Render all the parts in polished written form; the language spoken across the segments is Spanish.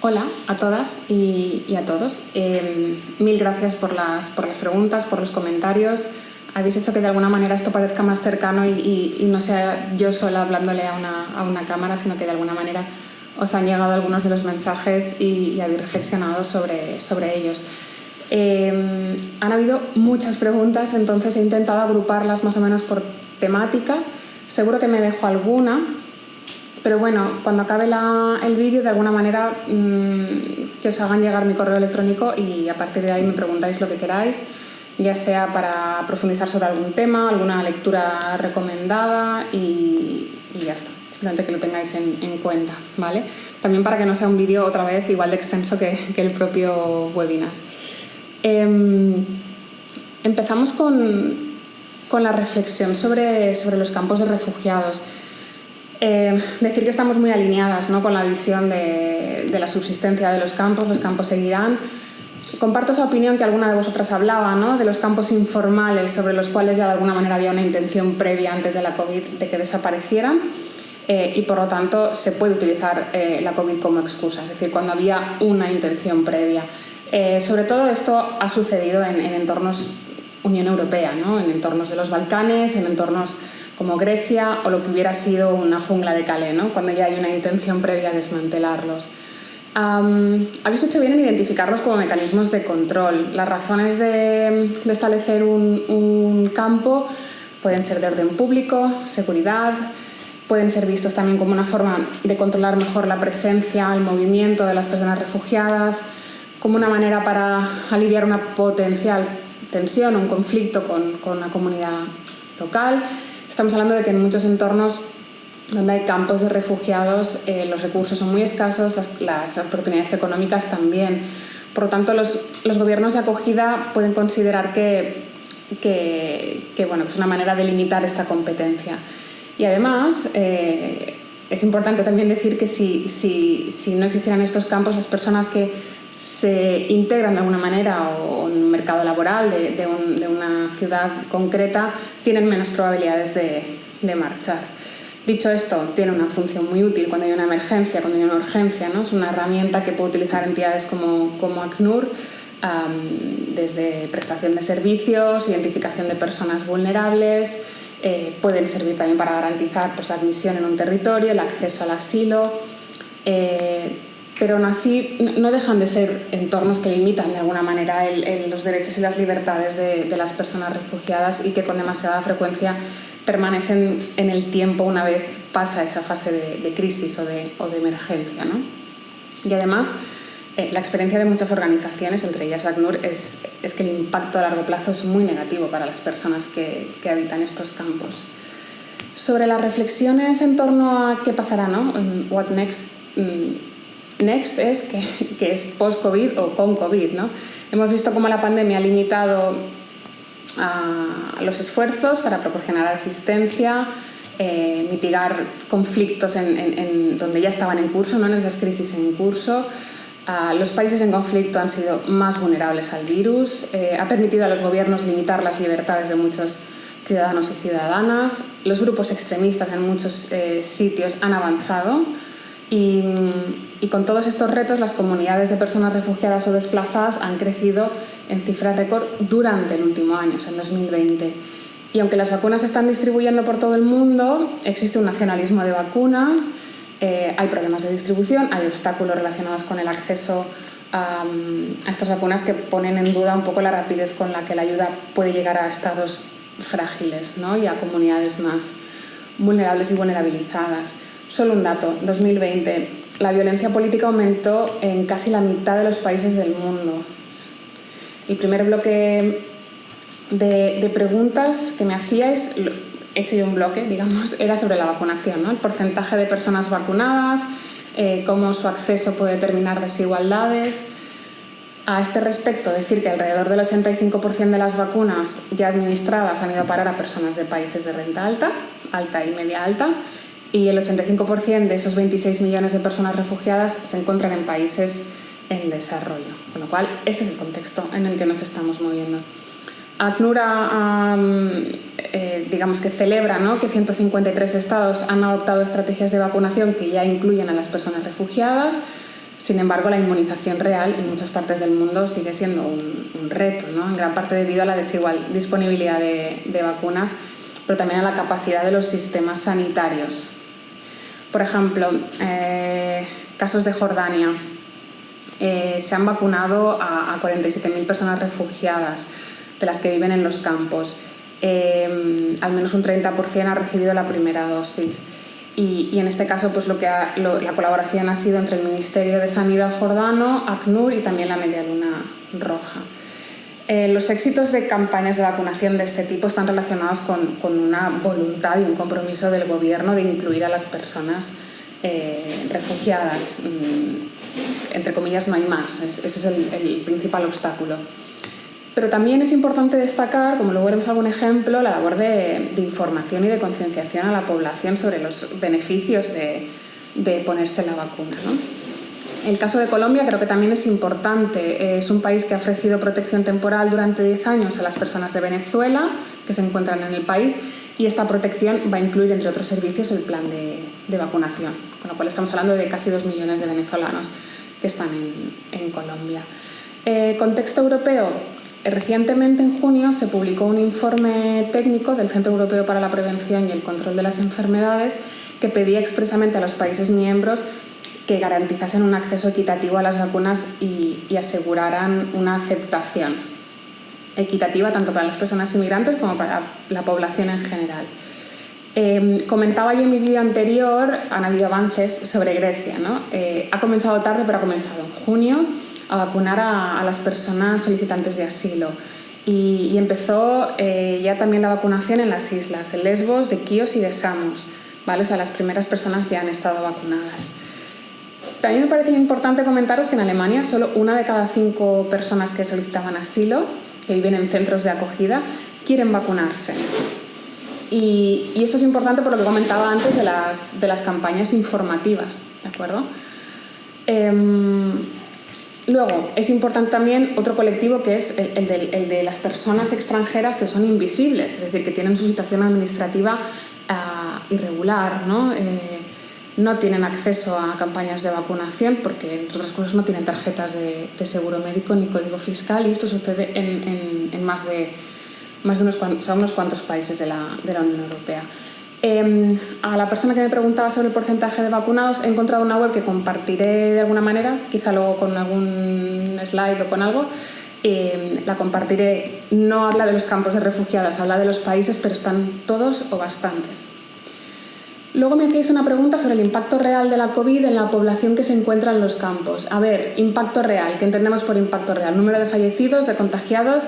Hola a todas y a todos. Mil gracias por las preguntas, por los comentarios. Habéis hecho que de alguna manera esto parezca más cercano y no sea yo sola hablándole a una cámara, sino que de alguna manera os han llegado algunos de los mensajes y habéis reflexionado sobre ellos. Han habido muchas preguntas, entonces he intentado agruparlas más o menos por temática. Seguro que me dejo alguna. Pero bueno, cuando acabe el vídeo, de alguna manera que os hagan llegar mi correo electrónico y a partir de ahí me preguntáis lo que queráis, ya sea para profundizar sobre algún tema, alguna lectura recomendada y ya está. Simplemente que lo tengáis en cuenta, ¿vale? También para que no sea un vídeo otra vez igual de extenso que el propio webinar. Empezamos con la reflexión sobre los campos de refugiados. Decir que estamos muy alineadas, ¿no?, con la visión de la subsistencia de los campos seguirán. Comparto esa opinión que alguna de vosotras hablaba, ¿no?, de los campos informales sobre los cuales ya de alguna manera había una intención previa antes de la COVID de que desaparecieran y por lo tanto se puede utilizar la COVID como excusa, es decir, cuando había una intención previa. Sobre todo esto ha sucedido en entornos Unión Europea, ¿no?, en entornos de los Balcanes, en entornos como Grecia o lo que hubiera sido una jungla de Calais, ¿no?, cuando ya hay una intención previa a desmantelarlos. Habéis hecho bien en identificarlos como mecanismos de control. Las razones de establecer un campo pueden ser de orden público, seguridad, pueden ser vistos también como una forma de controlar mejor la presencia, el movimiento de las personas refugiadas, como una manera para aliviar una potencial tensión o un conflicto con la comunidad local. Estamos hablando de que en muchos entornos donde hay campos de refugiados los recursos son muy escasos, las oportunidades económicas también. Por lo tanto, los gobiernos de acogida pueden considerar que es una manera de limitar esta competencia. Y además, es importante también decir que si no existieran estos campos, las personas que se integran de alguna manera o en un mercado laboral de una ciudad concreta tienen menos probabilidades de marchar. Dicho esto, tiene una función muy útil cuando hay una emergencia, cuando hay una urgencia, ¿no? Es una herramienta que puede utilizar entidades como ACNUR, desde prestación de servicios, identificación de personas vulnerables, pueden servir también para garantizar la admisión en un territorio, el acceso al asilo, pero aún así no dejan de ser entornos que limitan de alguna manera los derechos y las libertades de las personas refugiadas y que con demasiada frecuencia permanecen en el tiempo una vez pasa esa fase de crisis o de emergencia, ¿no? Y además, la experiencia de muchas organizaciones, entre ellas ACNUR, es que el impacto a largo plazo es muy negativo para las personas que habitan estos campos. Sobre las reflexiones en torno a qué pasará, ¿no? What next? Next es que es post-COVID o con COVID, ¿no? Hemos visto cómo la pandemia ha limitado a los esfuerzos para proporcionar asistencia, mitigar conflictos en donde ya estaban en curso, ¿no?, en esas crisis en curso. Los países en conflicto han sido más vulnerables al virus, ha permitido a los gobiernos limitar las libertades de muchos ciudadanos y ciudadanas, los grupos extremistas en muchos sitios han avanzado y con todos estos retos las comunidades de personas refugiadas o desplazadas han crecido en cifras récord durante el último año, en 2020. Y aunque las vacunas se están distribuyendo por todo el mundo, existe un nacionalismo de vacunas, hay problemas de distribución, hay obstáculos relacionados con el acceso a estas vacunas que ponen en duda un poco la rapidez con la que la ayuda puede llegar a estados frágiles, ¿no?, y a comunidades más vulnerables y vulnerabilizadas. Solo un dato, 2020, la violencia política aumentó en casi la mitad de los países del mundo. El primer bloque de preguntas que me hacíais, he hecho yo un bloque, digamos, era sobre la vacunación, ¿no?, el porcentaje de personas vacunadas, cómo su acceso puede determinar desigualdades. A este respecto, decir que alrededor del 85% de las vacunas ya administradas han ido a parar a personas de países de renta alta, alta y media alta, y el 85% de esos 26 millones de personas refugiadas se encuentran en países en desarrollo. Con lo cual, este es el contexto en el que nos estamos moviendo. ACNUR digamos que celebra, ¿no?, que 153 estados han adoptado estrategias de vacunación que ya incluyen a las personas refugiadas. Sin embargo, la inmunización real en muchas partes del mundo sigue siendo un reto, ¿no? En gran parte debido a la desigual disponibilidad de vacunas, pero también a la capacidad de los sistemas sanitarios. Por ejemplo, casos de Jordania. Se han vacunado a 47.000 personas refugiadas, de las que viven en los campos. Al menos un 30% ha recibido la primera dosis. Y en este caso pues la colaboración ha sido entre el Ministerio de Sanidad jordano, ACNUR y también la Media Luna Roja. Los éxitos de campañas de vacunación de este tipo están relacionados con una voluntad y un compromiso del gobierno de incluir a las personas refugiadas. Entre comillas, no hay más. Ese es el principal obstáculo. Pero también es importante destacar, como luego veremos algún ejemplo, la labor de información y de concienciación a la población sobre los beneficios de ponerse la vacuna, ¿no? El caso de Colombia creo que también es importante. Es un país que ha ofrecido protección temporal durante 10 años a las personas de Venezuela que se encuentran en el país, y esta protección va a incluir, entre otros servicios, el plan de vacunación, con lo cual estamos hablando de casi 2 millones de venezolanos que están en Colombia. Contexto europeo. Recientemente, en junio, se publicó un informe técnico del Centro Europeo para la Prevención y el Control de las Enfermedades que pedía expresamente a los países miembros que garantizasen un acceso equitativo a las vacunas y aseguraran una aceptación equitativa tanto para las personas inmigrantes como para la población en general. Comentaba yo en mi vídeo anterior, han habido avances sobre Grecia, ¿no? Ha comenzado tarde, pero ha comenzado en junio a vacunar a las personas solicitantes de asilo. Y empezó ya también la vacunación en las islas de Lesbos, de Quíos y de Samos, ¿vale? O sea, las primeras personas ya han estado vacunadas. También me parece importante comentaros que en Alemania solo 1 de cada 5 personas que solicitaban asilo, que viven en centros de acogida, quieren vacunarse. Y esto es importante por lo que comentaba antes de las campañas informativas, ¿de acuerdo? Luego, es importante también otro colectivo que es el de las personas extranjeras que son invisibles, es decir, que tienen su situación administrativa irregular, ¿no? No tienen acceso a campañas de vacunación porque, entre otras cosas, no tienen tarjetas de seguro médico ni código fiscal, y esto sucede en más de unos cuantos países de la Unión Europea. A la persona que me preguntaba sobre el porcentaje de vacunados, he encontrado una web que compartiré de alguna manera, quizá luego con algún slide o con algo. La compartiré. No habla de los campos de refugiados, habla de los países, pero están todos o bastantes. Luego me hacéis una pregunta sobre el impacto real de la COVID en la población que se encuentra en los campos. A ver, impacto real, ¿qué entendemos por impacto real? Número de fallecidos, de contagiados.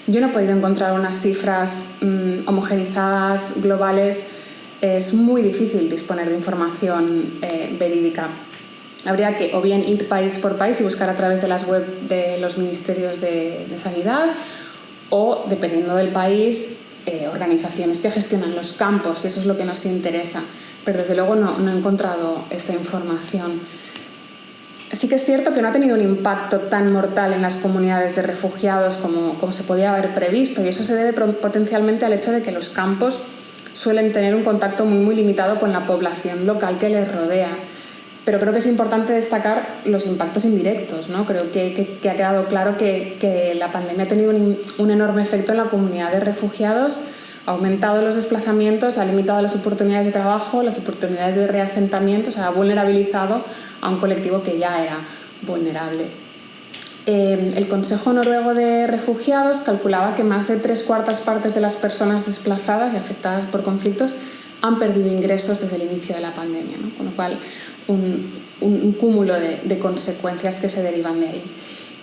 Yo no he podido encontrar unas cifras homogenizadas, globales. Es muy difícil disponer de información verídica. Habría que o bien ir país por país y buscar a través de las web de los ministerios de Sanidad, o, dependiendo del país, organizaciones que gestionan los campos, y eso es lo que nos interesa. Pero desde luego no he encontrado esta información. Sí que es cierto que no ha tenido un impacto tan mortal en las comunidades de refugiados como se podía haber previsto, y eso se debe potencialmente al hecho de que los campos suelen tener un contacto muy limitado con la población local que les rodea. Pero creo que es importante destacar los impactos indirectos, ¿no? Creo que ha quedado claro que la pandemia ha tenido un enorme efecto en la comunidad de refugiados, ha aumentado los desplazamientos, ha limitado las oportunidades de trabajo, las oportunidades de reasentamiento, o sea, ha vulnerabilizado a un colectivo que ya era vulnerable. El Consejo Noruego de Refugiados calculaba que más de 3/4 partes de las personas desplazadas y afectadas por conflictos han perdido ingresos desde el inicio de la pandemia, ¿no? Con lo cual un cúmulo de consecuencias que se derivan de ahí.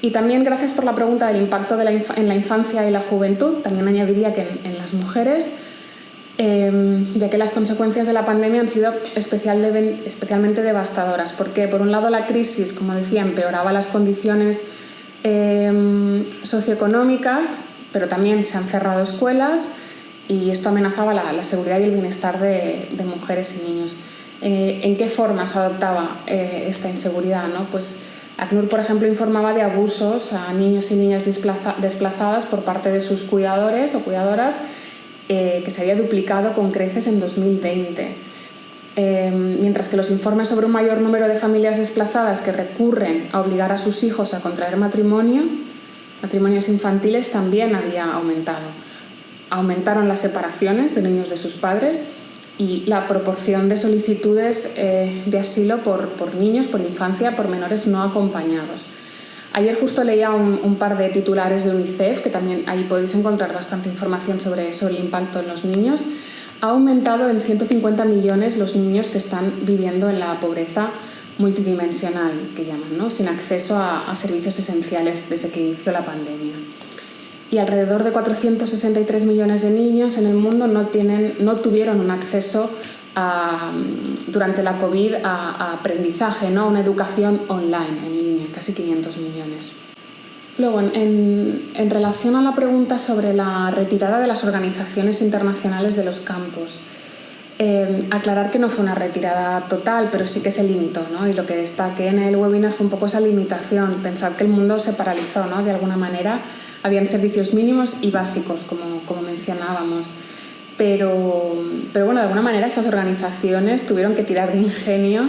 Y también, gracias por la pregunta del impacto en la infancia y la juventud, también añadiría que en las mujeres, ya que las consecuencias de la pandemia han sido especialmente devastadoras, porque por un lado la crisis, como decía, empeoraba las condiciones socioeconómicas, pero también se han cerrado escuelas y esto amenazaba la seguridad y el bienestar de mujeres y niños. ¿En qué forma se adoptaba esta inseguridad, ¿no? Pues ACNUR, por ejemplo, informaba de abusos a niños y niñas desplazadas por parte de sus cuidadores o cuidadoras, que se había duplicado con creces en 2020. mientras que los informes sobre un mayor número de familias desplazadas que recurren a obligar a sus hijos a contraer matrimonios infantiles, también había aumentado. Aumentaron las separaciones de niños de sus padres y la proporción de solicitudes de asilo por niños, por infancia, por menores no acompañados. Ayer justo leía un par de titulares de UNICEF, que también ahí podéis encontrar bastante información sobre el impacto en los niños. Ha aumentado en 150 millones los niños que están viviendo en la pobreza multidimensional, que llaman, ¿no? Sin acceso a servicios esenciales desde que inició la pandemia. Y alrededor de 463 millones de niños en el mundo no tuvieron un acceso durante la COVID a aprendizaje, ¿no? Una educación online, en línea, casi 500 millones. Luego, en relación a la pregunta sobre la retirada de las organizaciones internacionales de los campos, aclarar que no fue una retirada total, pero sí que se limitó, ¿no? Y lo que destaqué en el webinar fue un poco esa limitación, pensar que el mundo se paralizó, ¿no? De alguna manera. Habían servicios mínimos y básicos, como mencionábamos. Pero bueno, de alguna manera estas organizaciones tuvieron que tirar de ingenio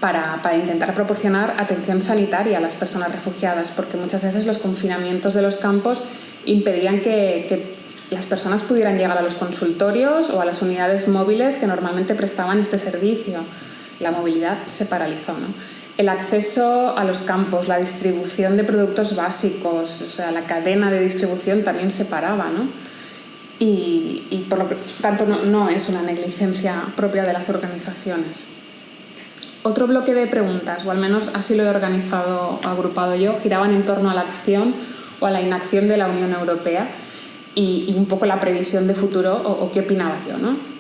para intentar proporcionar atención sanitaria a las personas refugiadas, porque muchas veces los confinamientos de los campos impedían que las personas pudieran llegar a los consultorios o a las unidades móviles que normalmente prestaban este servicio. La movilidad se paralizó, ¿no? El acceso a los campos, la distribución de productos básicos, o sea, la cadena de distribución también se paraba, ¿no? Y por lo tanto no es una negligencia propia de las organizaciones. Otro bloque de preguntas, o al menos así lo he agrupado yo, giraban en torno a la acción o a la inacción de la Unión Europea y un poco la previsión de futuro o qué opinaba yo, ¿no?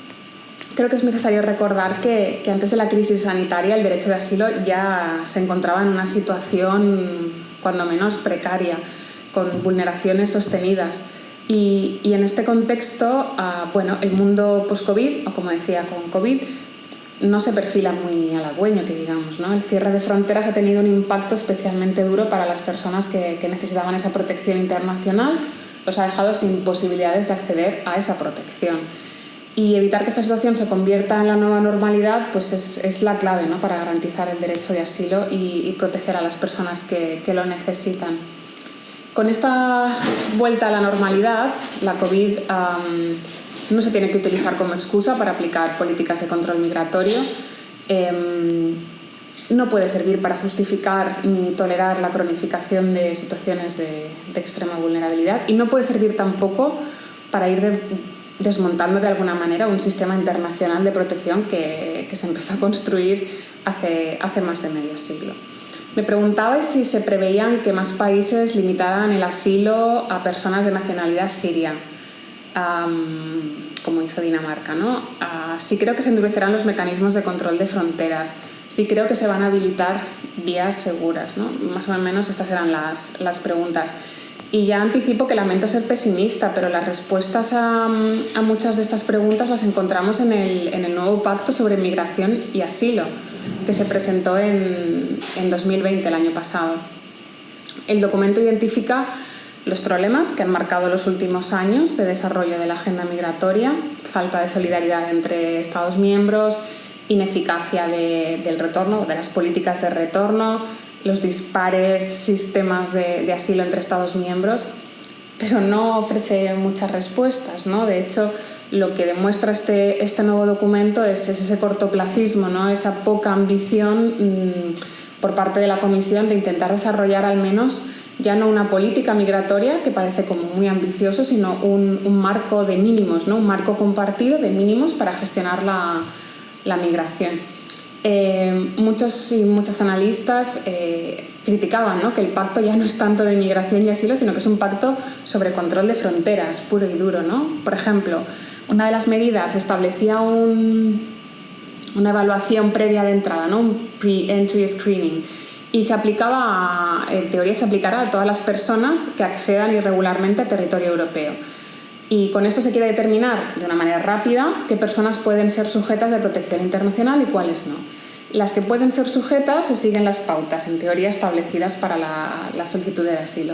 Creo que es necesario recordar que antes de la crisis sanitaria el derecho de asilo ya se encontraba en una situación cuando menos precaria, con vulneraciones sostenidas. Y en este contexto, bueno, el mundo post-COVID, o como decía, con COVID, no se perfila muy halagüeño, que digamos, ¿no? El cierre de fronteras ha tenido un impacto especialmente duro para las personas que necesitaban esa protección internacional, los ha dejado sin posibilidades de acceder a esa protección. Y evitar que esta situación se convierta en la nueva normalidad pues es la clave, ¿no? Para garantizar el derecho de asilo y proteger a las personas que lo necesitan. Con esta vuelta a la normalidad, la COVID no se tiene que utilizar como excusa para aplicar políticas de control migratorio. No puede servir para justificar ni tolerar la cronificación de situaciones de extrema vulnerabilidad y no puede servir tampoco para ir desmontando de alguna manera un sistema internacional de protección que se empezó a construir hace más de medio siglo. Me preguntabais si se preveían que más países limitaran el asilo a personas de nacionalidad siria, como hizo Dinamarca, ¿no? Sí creo que se endurecerán los mecanismos de control de fronteras, sí creo que se van a habilitar vías seguras, ¿no? Más o menos estas eran las preguntas. Y ya anticipo que lamento ser pesimista, pero las respuestas a muchas de estas preguntas las encontramos en el nuevo Pacto sobre Migración y Asilo, que se presentó en 2020, el año pasado. El documento identifica los problemas que han marcado los últimos años de desarrollo de la agenda migratoria, falta de solidaridad entre Estados miembros, ineficacia del retorno, de las políticas de retorno, los dispares sistemas de asilo entre Estados miembros, pero no ofrece muchas respuestas, ¿no? De hecho, lo que demuestra este nuevo documento es ese cortoplacismo, ¿no? Esa poca ambición por parte de la Comisión de intentar desarrollar al menos ya no una política migratoria, que parece como muy ambicioso, sino un marco de mínimos, ¿no? Un marco compartido de mínimos para gestionar la migración. Muchos y muchas analistas criticaban, ¿no? Que el pacto ya no es tanto de migración y asilo, sino que es un pacto sobre control de fronteras, puro y duro, ¿no? Por ejemplo, una de las medidas establecía una evaluación previa de entrada, ¿no? Un pre-entry screening, y en teoría se aplicará a todas las personas que accedan irregularmente a territorio europeo. Y con esto se quiere determinar de una manera rápida qué personas pueden ser sujetas de protección internacional y cuáles no. Las que pueden ser sujetas se siguen las pautas, en teoría establecidas para la solicitud de asilo.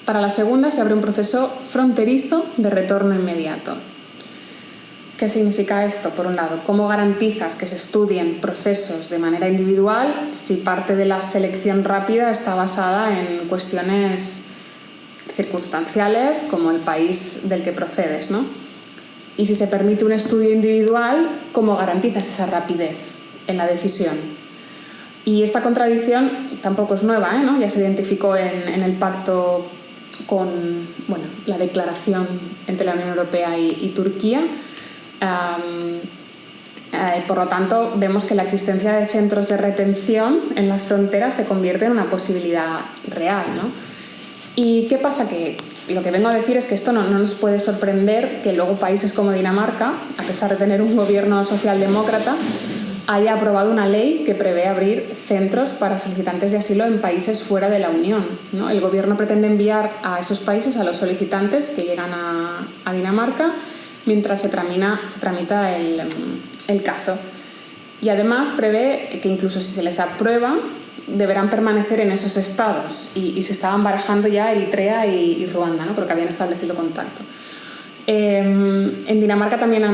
Para la segunda se abre un proceso fronterizo de retorno inmediato. ¿Qué significa esto? Por un lado, ¿cómo garantizas que se estudien procesos de manera individual si parte de la selección rápida está basada en cuestiones circunstanciales como el país del que procedes, ¿no? Y si se permite un estudio individual, ¿cómo garantizas esa rapidez en la decisión? Y esta contradicción tampoco es nueva, ¿no? Ya se identificó en el pacto con la declaración entre la Unión Europea y Turquía. Por lo tanto, vemos que la existencia de centros de retención en las fronteras se convierte en una posibilidad real, ¿no? ¿Y qué pasa? Que lo que vengo a decir es que esto no nos puede sorprender que luego países como Dinamarca, a pesar de tener un gobierno socialdemócrata, haya aprobado una ley que prevé abrir centros para solicitantes de asilo en países fuera de la Unión, ¿no? El gobierno pretende enviar a esos países a los solicitantes que llegan a Dinamarca mientras se tramita el caso. Y además prevé que incluso si se les aprueba, deberán permanecer en esos estados. Y se estaban barajando ya Eritrea y Ruanda, ¿no? Porque habían establecido contacto. En Dinamarca también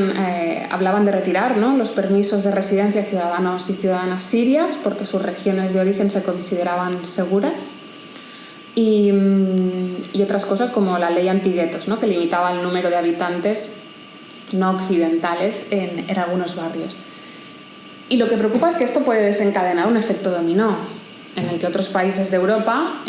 hablaban de retirar, ¿no?, los permisos de residencia a ciudadanos y ciudadanas sirias porque sus regiones de origen se consideraban seguras. Y otras cosas como la ley antiguetos, ¿no?, que limitaba el número de habitantes no occidentales en algunos barrios. Y lo que preocupa es que esto puede desencadenar un efecto dominó, en el que otros países de Europa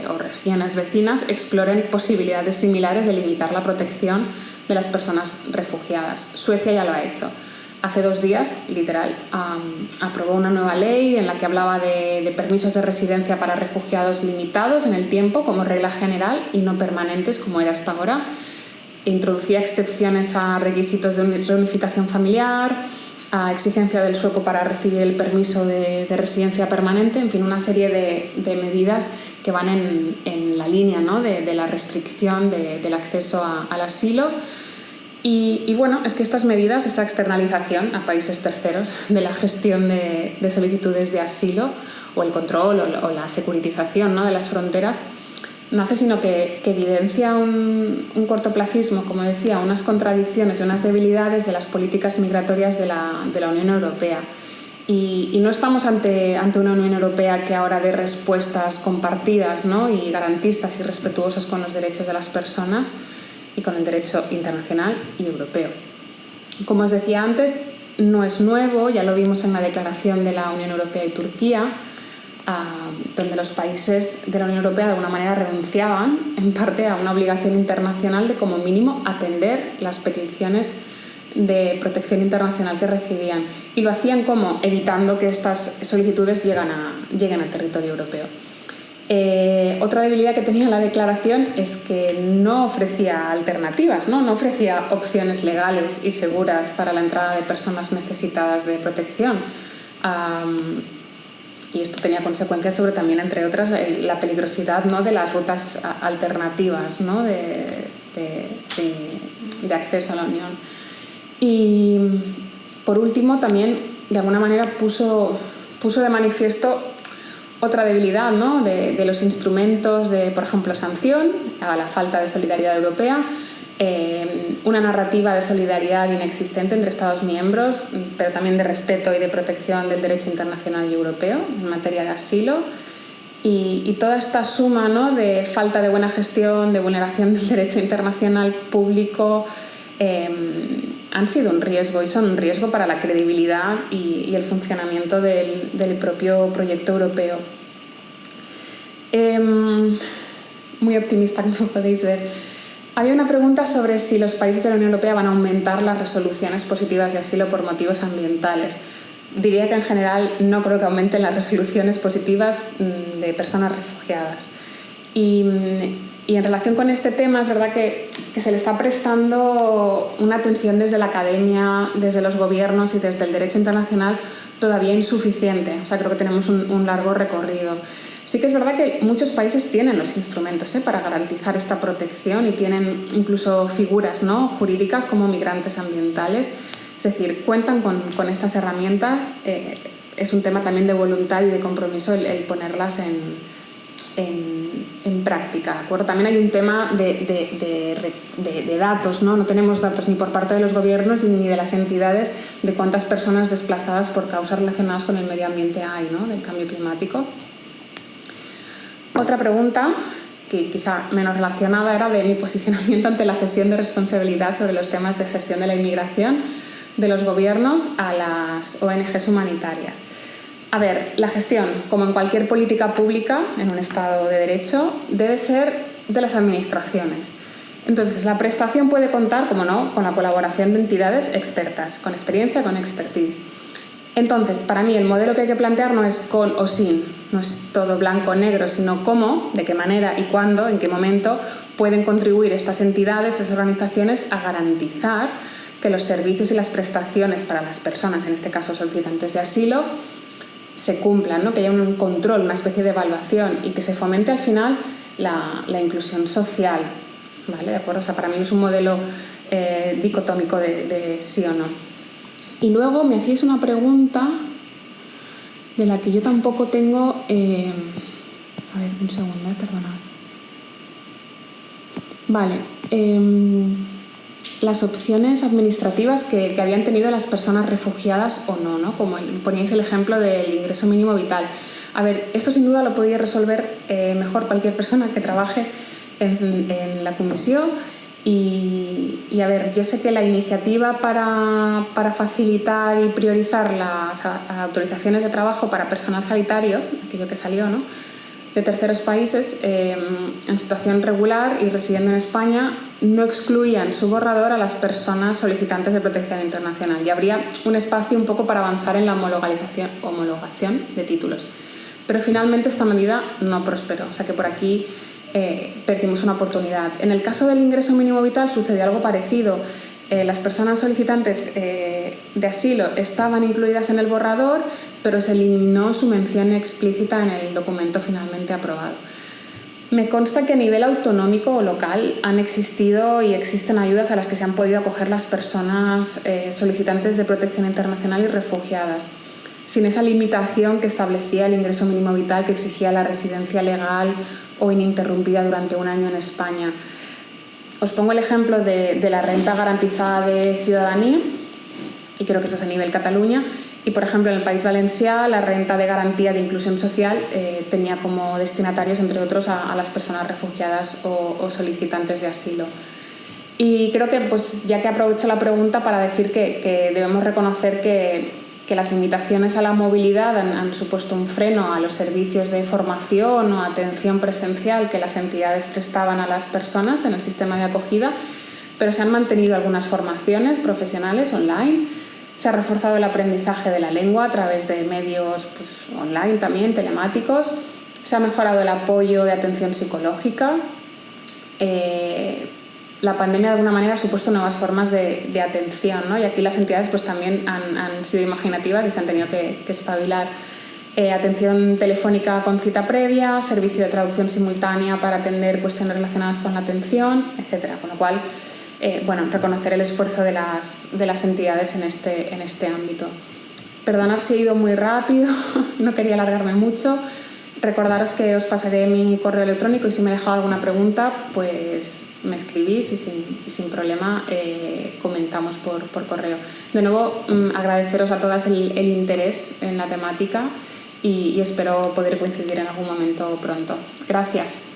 o regiones vecinas exploren posibilidades similares de limitar la protección de las personas refugiadas. Suecia ya lo ha hecho. Hace 2 días, literal, aprobó una nueva ley en la que hablaba de permisos de residencia para refugiados limitados en el tiempo como regla general y no permanentes como era hasta ahora. Introducía excepciones a requisitos de reunificación familiar, a exigencia del sueco para recibir el permiso de residencia permanente, en fin, una serie de medidas que van en la línea, ¿no?, de la restricción del acceso al asilo. Y bueno, es que estas medidas, esta externalización a países terceros de la gestión de solicitudes de asilo o el control o la securitización, ¿no?, de las fronteras, no hace sino que evidencia un cortoplacismo, como decía, unas contradicciones y unas debilidades de las políticas migratorias de la Unión Europea. Y no estamos ante una Unión Europea que ahora dé respuestas compartidas, ¿no?, y garantistas y respetuosas con los derechos de las personas y con el derecho internacional y europeo. Como os decía antes, no es nuevo, ya lo vimos en la declaración de la Unión Europea y Turquía, donde los países de la Unión Europea de alguna manera renunciaban en parte a una obligación internacional de como mínimo atender las peticiones de protección internacional que recibían, y lo hacían como evitando que estas solicitudes lleguen a territorio europeo. Otra debilidad que tenía la declaración es que no ofrecía alternativas, no ofrecía opciones legales y seguras para la entrada de personas necesitadas de protección. Y esto tenía consecuencias sobre también, entre otras, la peligrosidad, ¿no?, de las rutas alternativas, ¿no?, de acceso a la Unión. Y por último, también de alguna manera puso de manifiesto otra debilidad, ¿no?, de los instrumentos de, por ejemplo, sanción a la falta de solidaridad europea, una narrativa de solidaridad inexistente entre Estados miembros, pero también de respeto y de protección del derecho internacional y europeo en materia de asilo, y toda esta suma, ¿no?, de falta de buena gestión, de vulneración del derecho internacional público, han sido un riesgo y son un riesgo para la credibilidad y el funcionamiento del propio proyecto europeo. Muy optimista, como podéis ver. Había una pregunta sobre si los países de la Unión Europea van a aumentar las resoluciones positivas de asilo por motivos ambientales. Diría que en general no creo que aumenten las resoluciones positivas de personas refugiadas. Y en relación con este tema es verdad que se le está prestando una atención desde la academia, desde los gobiernos y desde el derecho internacional todavía insuficiente. O sea, creo que tenemos un largo recorrido. Sí que es verdad que muchos países tienen los instrumentos para garantizar esta protección y tienen incluso figuras, ¿no?, jurídicas como migrantes ambientales. Es decir, cuentan con estas herramientas. Es un tema también de voluntad y de compromiso el ponerlas en práctica, ¿de acuerdo? También hay un tema de datos, ¿no? No tenemos datos ni por parte de los gobiernos ni de las entidades de cuántas personas desplazadas por causas relacionadas con el medio ambiente hay, ¿no? Del cambio climático. Otra pregunta, que quizá menos relacionada, era de mi posicionamiento ante la cesión de responsabilidad sobre los temas de gestión de la inmigración de los gobiernos a las ONGs humanitarias. A ver, la gestión, como en cualquier política pública en un Estado de Derecho, debe ser de las administraciones. Entonces, la prestación puede contar, como no, con la colaboración de entidades expertas, con experiencia, con expertise. Entonces, para mí el modelo que hay que plantear no es con o sin, no es todo blanco o negro, sino cómo, de qué manera y cuándo, en qué momento pueden contribuir estas entidades, estas organizaciones a garantizar que los servicios y las prestaciones para las personas, en este caso solicitantes de asilo, se cumplan, ¿no? Que haya un control, una especie de evaluación y que se fomente al final la inclusión social, ¿vale? ¿De acuerdo? O sea, para mí no es un modelo dicotómico de sí o no. Y luego me hacíais una pregunta de la que yo tampoco tengo... a ver, un segundo, perdonad. Vale. Las opciones administrativas que habían tenido las personas refugiadas o no, ¿no? Como poníais el ejemplo del ingreso mínimo vital. A ver, esto sin duda lo podía resolver mejor cualquier persona que trabaje en la comisión y a ver, yo sé que la iniciativa para facilitar y priorizar las autorizaciones de trabajo para personal sanitario, aquello que salió, ¿no?, de terceros países en situación regular y residiendo en España, no excluía en su borrador a las personas solicitantes de protección internacional y habría un espacio un poco para avanzar en la homologación de títulos. Pero finalmente esta medida no prosperó, o sea que por aquí perdimos una oportunidad. En el caso del ingreso mínimo vital sucedió algo parecido. Las personas solicitantes de asilo estaban incluidas en el borrador, pero se eliminó su mención explícita en el documento finalmente aprobado. Me consta que a nivel autonómico o local han existido y existen ayudas a las que se han podido acoger las personas solicitantes de protección internacional y refugiadas, sin esa limitación que establecía el ingreso mínimo vital que exigía la residencia legal o ininterrumpida durante un año en España. Os pongo el ejemplo de la renta garantizada de ciudadanía, y creo que eso es a nivel Cataluña, y por ejemplo en el País Valencià la renta de garantía de inclusión social tenía como destinatarios, entre otros, a las personas refugiadas o solicitantes de asilo. Y creo que, pues, ya que aprovecho la pregunta para decir que debemos reconocer que las limitaciones a la movilidad han supuesto un freno a los servicios de formación o atención presencial que las entidades prestaban a las personas en el sistema de acogida, pero se han mantenido algunas formaciones profesionales online, se ha reforzado el aprendizaje de la lengua a través de medios, pues, online también, telemáticos, se ha mejorado el apoyo de atención psicológica. La pandemia de alguna manera ha supuesto nuevas formas de atención, ¿no? Y aquí las entidades pues también han sido imaginativas y se han tenido que espabilar. Atención telefónica con cita previa, servicio de traducción simultánea para atender cuestiones relacionadas con la atención, etcétera. Con lo cual, reconocer el esfuerzo de las entidades en este ámbito. Perdonad si he ido muy rápido, no quería alargarme mucho. Recordaros que os pasaré mi correo electrónico y si me he dejado alguna pregunta, pues me escribís y sin problema comentamos por correo. De nuevo, agradeceros a todas el interés en la temática y espero poder coincidir en algún momento pronto. Gracias.